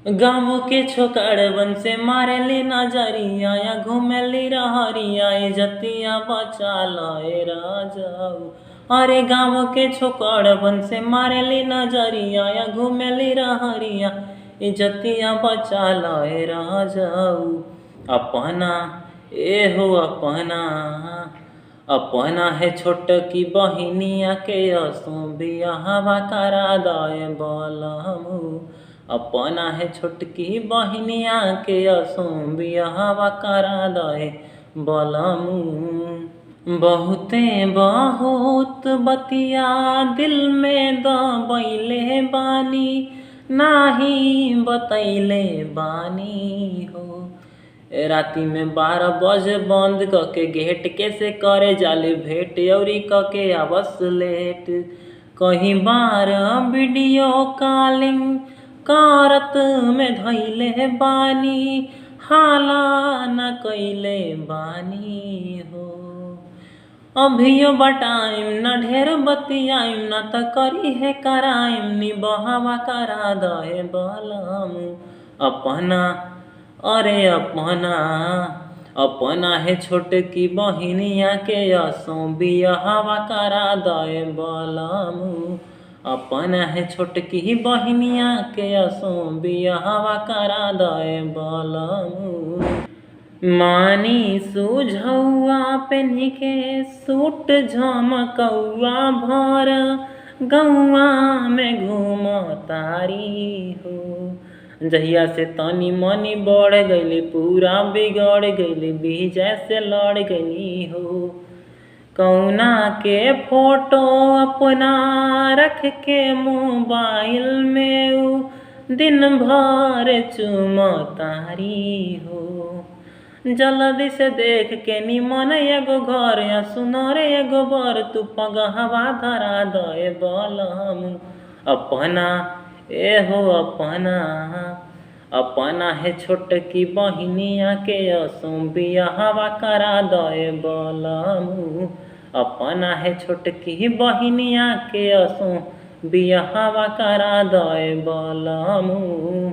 गाँव के छोकरवन से मारेली नजरिया या घूमेली रहरिया इज्जतिया बचा लए राजाऊ। अरे गाँव के छोकरवन से मारेली नजरिया या घूमेली रहरिया इज्जतिया बचा लए राजाऊ। अपना एहो अपना है छोटकी बहिनिया के असो बियाहवा करा दए बलमू। अपना है छोटकी बहिनिया के असो बियाहवा करा दए बलमू। बहुत बतिया दिल में दबैले बानी नाही बतैले बानी हो। राती में 12 बजे बंद कके गेट कैसे करे जाले भेंट औरी कके आवस लेट। कहीं बार वीडियो कॉलिंग करत में धैले बानी हाला न कैले बानी हो। अभियो बटाइम न ढेर बतियाइम न त करी है कराइम नी बहावा करा दए बलमू। अपना है छोटकी बहिनिया के असो बियाहवा करा दए बलमू। अपना है छोटकी बहिनिया के असो बियाहवा करा दए बलमू। मानी सुझौआ पेन्ही के सूट झमकौआ भर गौआ में घूमतारी हो। जहिया से तनी मनी बढ़ गईली पूरा बिगड़ गईली विजय से लड़ गईली हो। कौना के फोटो अपना रख के मोबाइल में उ दिन भर चुमतारी हो। जल्दी से देख के निमन एगो घर या सुनर एगो बर तू पगहवा धरा दए बलमू। अपना है छोटकी बहिनिया के असो बियाहवा करा दए बलमू। अपना है छोटकी बहिनिया के असो बियाहवा करा दए बलमू।